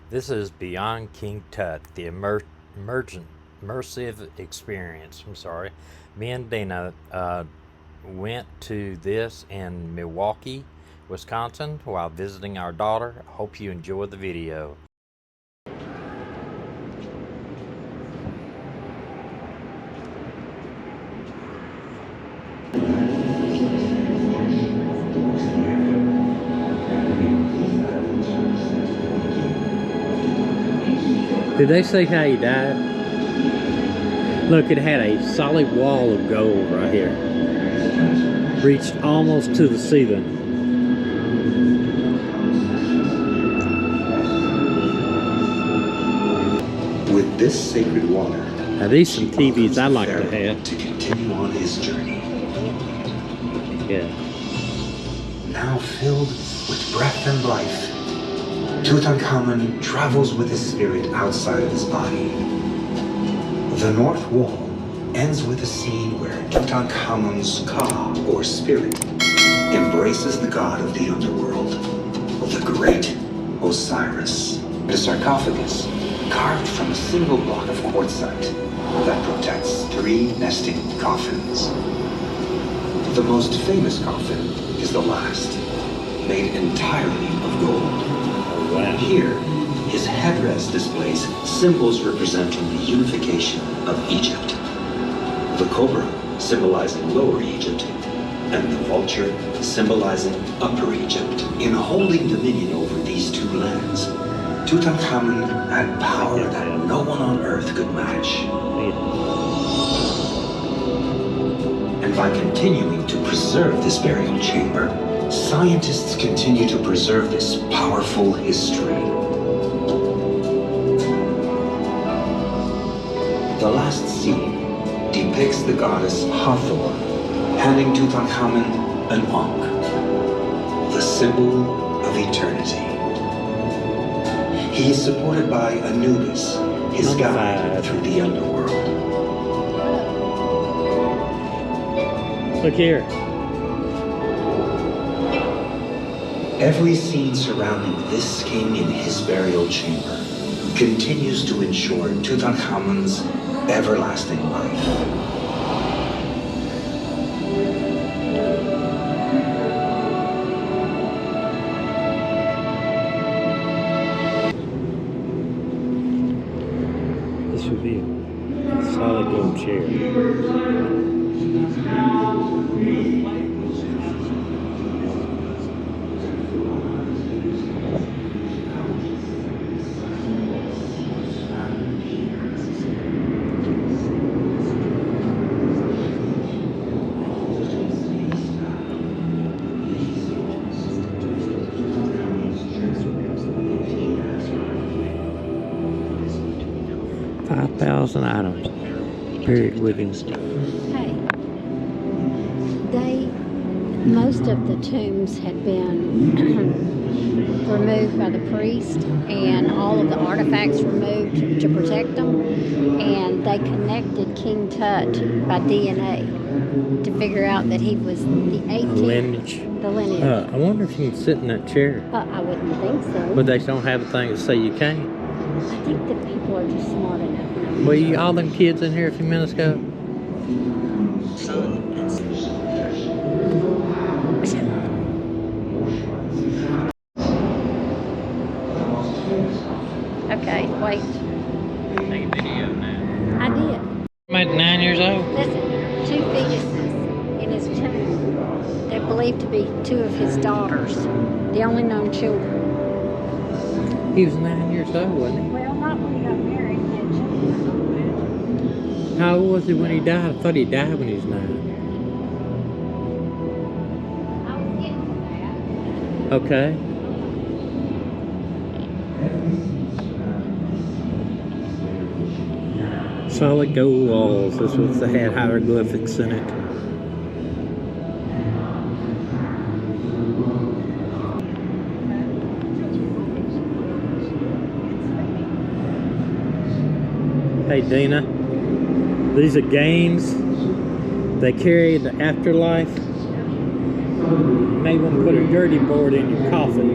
This is Beyond King Tut, the immersive experience. Me and Dina went to this in Milwaukee, Wisconsin while visiting our daughter. Hope you enjoy the video. Did they say how he died? Look, it had a solid wall of gold right here. Reached almost to the ceiling. With this sacred water, Now these some TVs I like to have. To continue on his journey. Yeah. Now filled with breath and life, Tutankhamun travels with his spirit outside of his body. The North Wall ends with a scene where Tutankhamun's Ka, or spirit, embraces the god of the underworld, the great Osiris. The sarcophagus, carved from a single block of quartzite that protects 3 nesting coffins. The most famous coffin is the last, made entirely of gold. Wow. Here, his headrest displays symbols representing the unification of Egypt. The cobra symbolizing Lower Egypt, and the vulture symbolizing Upper Egypt. In holding dominion over these 2 lands, Tutankhamun had power that no one on earth could match. And by continuing to preserve this burial chamber, scientists continue to preserve this powerful history. The last scene depicts the goddess Hathor handing Tutankhamun an ankh, the symbol of eternity. He is supported by Anubis, his guide through the underworld. Look here. Every scene surrounding this king in his burial chamber continues to ensure Tutankhamun's everlasting life. This would be a solid gold chair. 5,000 items buried with him. Hey, most of the tombs had been removed by the priest, and all of the artifacts removed to protect them, and they connected King Tut by DNA to figure out that he was the 18th. Lineage. The lineage. I wonder if you can sit in that chair. I wouldn't think so. But they don't have a thing to say you can't. I think that people are just smart enough. Well, all them kids in here a few minutes ago. Okay, wait. Take a video now. I did. I'm at 9 years old. Listen, 2 fetuses in his tomb. They're believed to be 2 of his daughters, the only known children. He was 9 years old, wasn't he? Well, not when he got married. He had children. How old was he when he died? I thought he died when he was 9. I was getting to that. Okay. Solid gold walls. This was, they had hieroglyphics in it. Hey Dina, these are games. They carry the afterlife. You may want to put a dirty board in your coffin.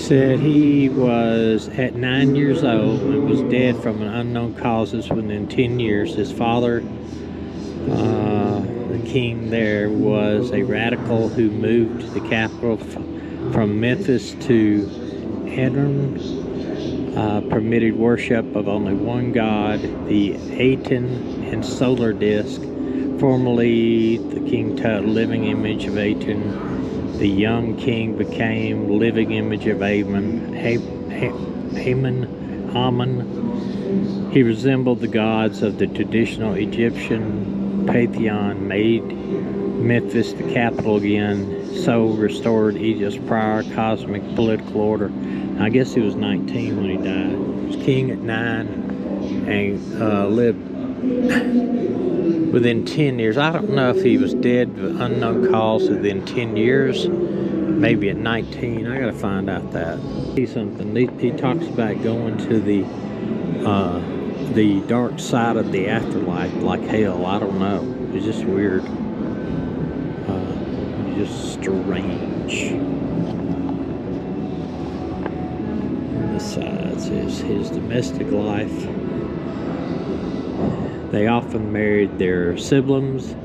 said he was at 9 years old and was dead from an unknown causes within 10 years. His father, the king there, was a radical who moved the capital from Memphis to Edom, permitted worship of only one god, the Aten and solar disk, formerly the King Tut, living image of Aten. The young king became living image of Amen. He resembled the gods of the traditional Egyptian pantheon, made Memphis the capital again, so restored Egypt's prior cosmic political order. I guess he was 19 when he died. He was king at 9 and lived within 10 years. I don't know if he was dead of unknown cause within 10 years, maybe at 19. I gotta find out that. See something. He talks about going to the dark side of the afterlife, like hell. I don't know. It's just weird. Just strange. On the sides is his domestic life. They often married their siblings.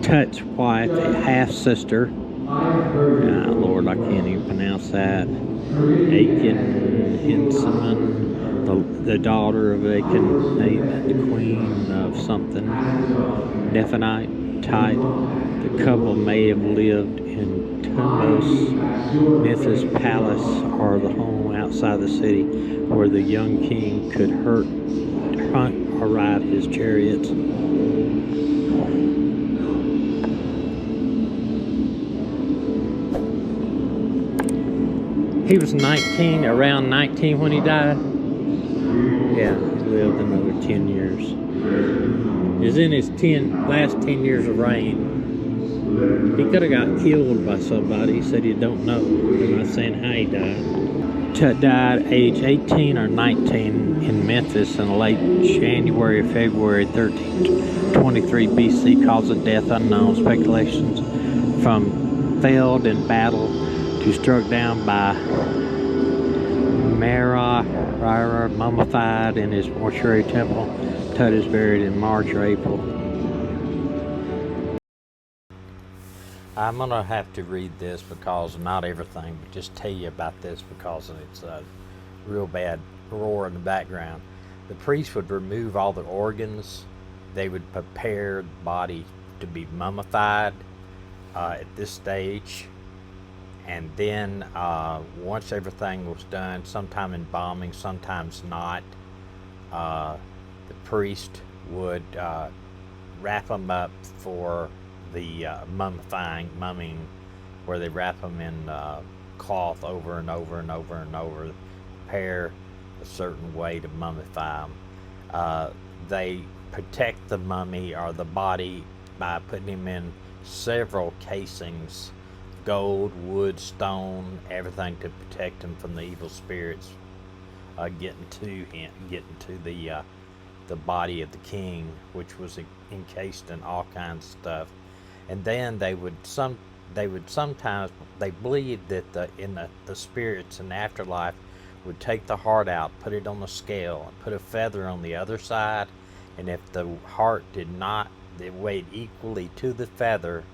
Tut's wife, a half-sister. Lord, I can't even pronounce that. Achan, Henseman, the daughter of Achan, the queen of something. Nephanite type. The couple may have lived in Tumos, Memphis Palace, or the home outside the city, where the young king could hunt or ride his chariots. He was 19, around 19 when he died. Yeah, he lived another 10 years. He was in his last 10 years of reign. He could have got killed by somebody. He said he don't know. I'm not saying how he died. Tut died age 18 or 19 in Memphis in late January or February 1323 BC. Cause of death unknown. Speculations from failed in battle to struck down by Mara, mummified in his mortuary temple. Tut is buried in March or April. I'm going to have to read this because not everything, but just tell you about this because it's a real bad roar in the background. The priest would remove all the organs. They would prepare the body to be mummified at this stage. And then once everything was done, sometime embalming, sometimes not, the priest would wrap them up for the mumming, where they wrap them in cloth over and over and over and over, prepare a certain way to mummify them. They protect the mummy or the body by putting him in several casings, gold, wood, stone, everything to protect him from the evil spirits getting to the body of the king, which was encased in all kinds of stuff. And then they believed that the spirits in the afterlife would take the heart out, put it on the scale, and put a feather on the other side, and if the heart did not, it weighed equally to the feather,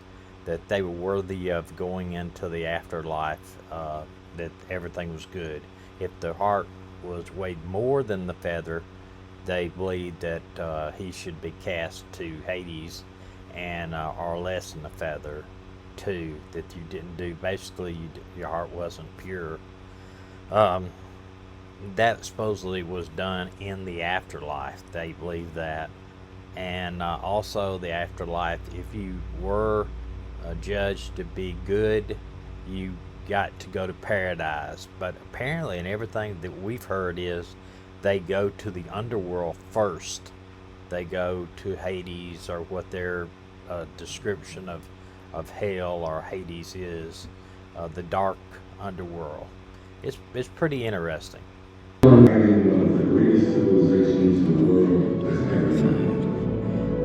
that they were worthy of going into the afterlife, that everything was good. If the heart was weighed more than the feather, they believed that he should be cast to Hades, and or less than the feather too, that you didn't do, basically your heart wasn't pure. That supposedly was done in the afterlife. They believe that. And also the afterlife, if you were judged to be good, you got to go to paradise. But apparently, and everything that we've heard, is they go to the underworld first. They go to Hades, or what their description of hell or Hades is, the dark underworld. It's pretty interesting.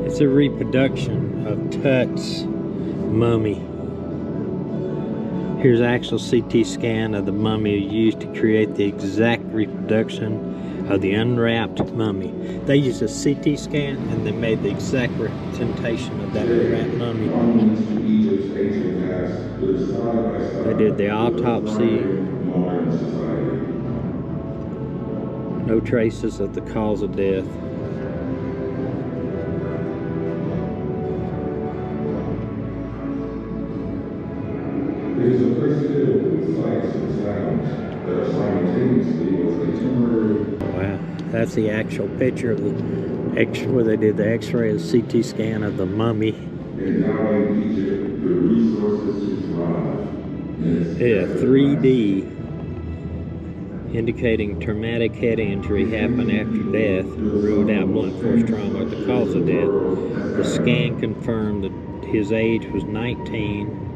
It's a reproduction of Tut's mummy. Here's actual CT scan of the mummy used to create the exact reproduction of the unwrapped mummy. They used a CT scan and they made the exact representation of that unwrapped mummy. They did the autopsy. No traces of the cause of death. It is a place filled with sights and sounds that are simultaneously both contemporary. Wow, that's the actual picture of the where they did the X-ray and CT scan of the mummy. Endowing Egypt the resources to thrive. Yeah, 3D, indicating traumatic head injury happened after death, ruled out blunt force trauma at the cause of death. The scan confirmed that his age was 19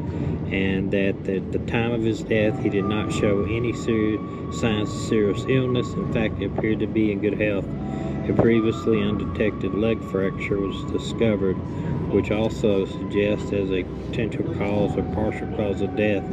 and that at the time of his death he did not show any signs of serious illness. In fact, he appeared to be in good health. A previously undetected leg fracture was discovered, which also suggests as a potential cause or partial cause of death.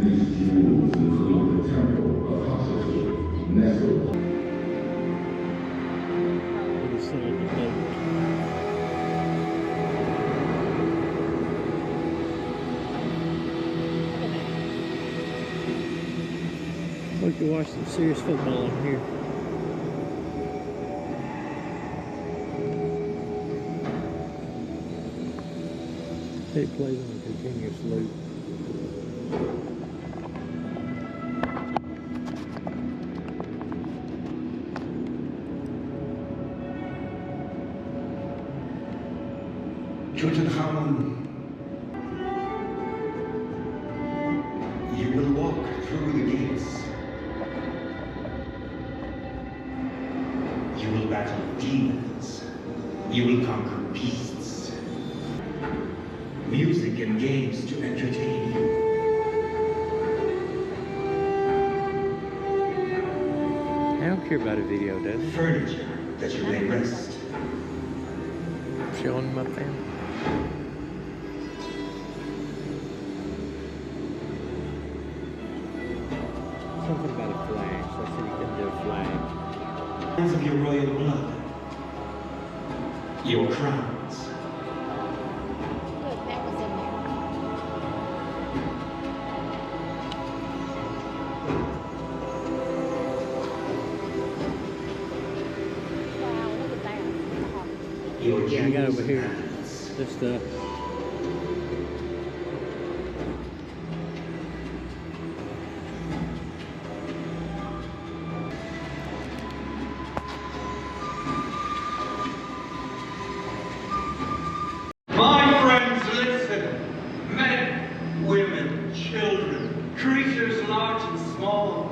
We can watch some serious football in here. It plays on a continuous loop. Tutankhamun, you will walk through the gates. You will battle demons. You will conquer beasts. Music and games to entertain you. I don't care about a video, does it? Furniture that you may rest. Showing my family. Something about a flag. So I said you couldn't do a flag. Signs of your royal blood. Your crowns. Look, that was in there. Wow, look at that. Your Yeah, I got jewels over here. and ornaments. This stuff. My friends, listen. Men, women, children, creatures large and small.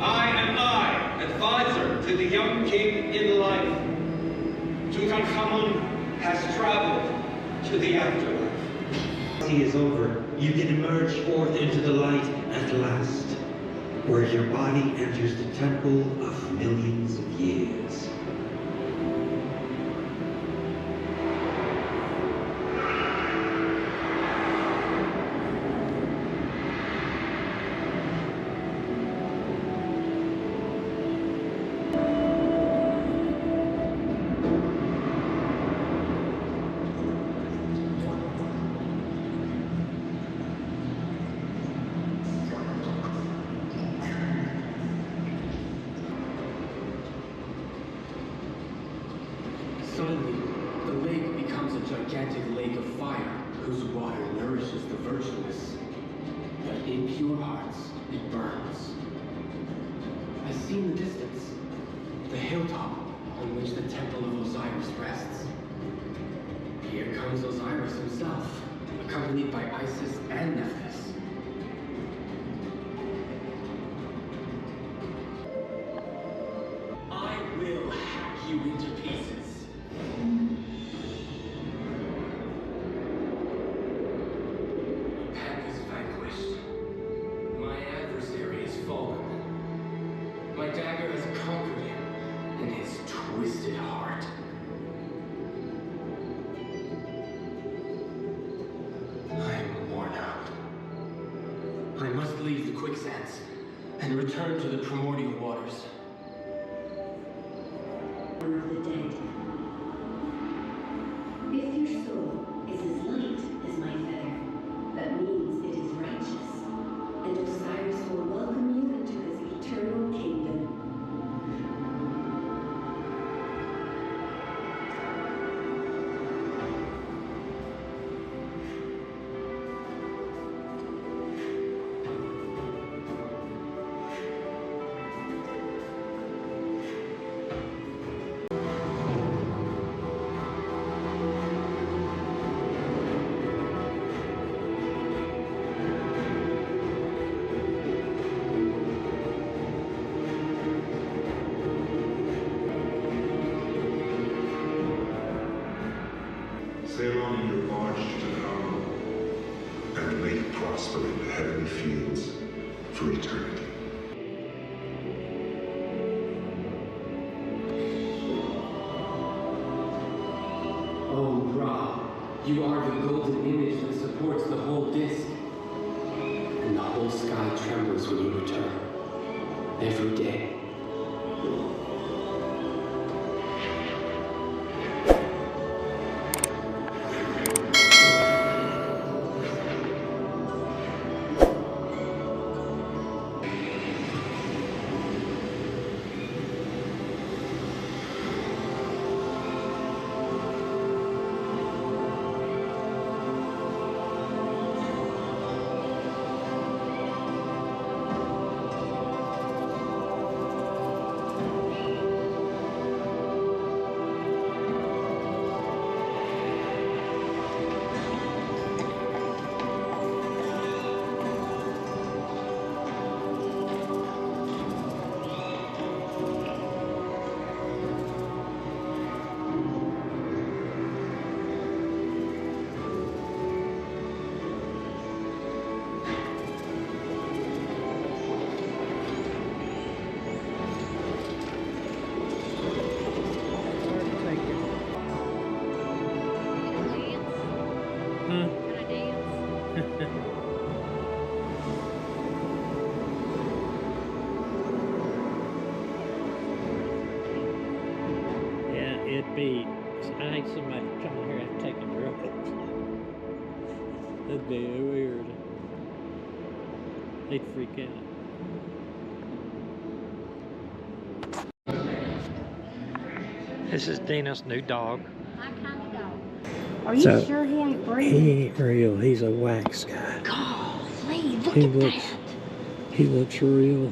I, advisor to the young king in life. Tutankhamun has traveled to the afterlife. He is over. You can emerge forth into the light at last, where your body enters the temple of millions of years. Suddenly, the lake becomes a gigantic lake of fire, whose water nourishes the virtuous. But in pure hearts, it burns. I see in the distance the hilltop on which the temple of Osiris rests. Here comes Osiris himself, accompanied by Isis and Nephthys. I will hack you into pieces. Pack is vanquished. My adversary is fallen. My dagger has conquered him in his twisted heart. contents and return to the primordial waters. Of the dead. If your soul is as light as my feather, that means it is righteous, and Osiris will welcome you into his eternal kingdom. Sail on in your barge to Tutankhamun, and may you prosper in the heavenly fields for eternity. Oh, Ra, you are the golden image that supports the whole disk. And the whole sky trembles when you return. Every day. Yeah, it'd be. I hate somebody coming here and taking drugs. That'd be weird. They'd freak out. This is Dina's new dog. My kind of dog. Are you So, sure he ain't breathing? He ain't real. He's a wax guy. Golly, look He at looks. that. He looks real.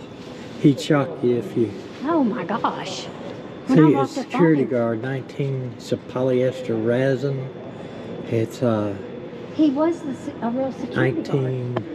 He'd shock you if you. Oh my gosh. When I See, walked it's up on security him, guard 19. It's a polyester resin. It's he was a real security guard. 19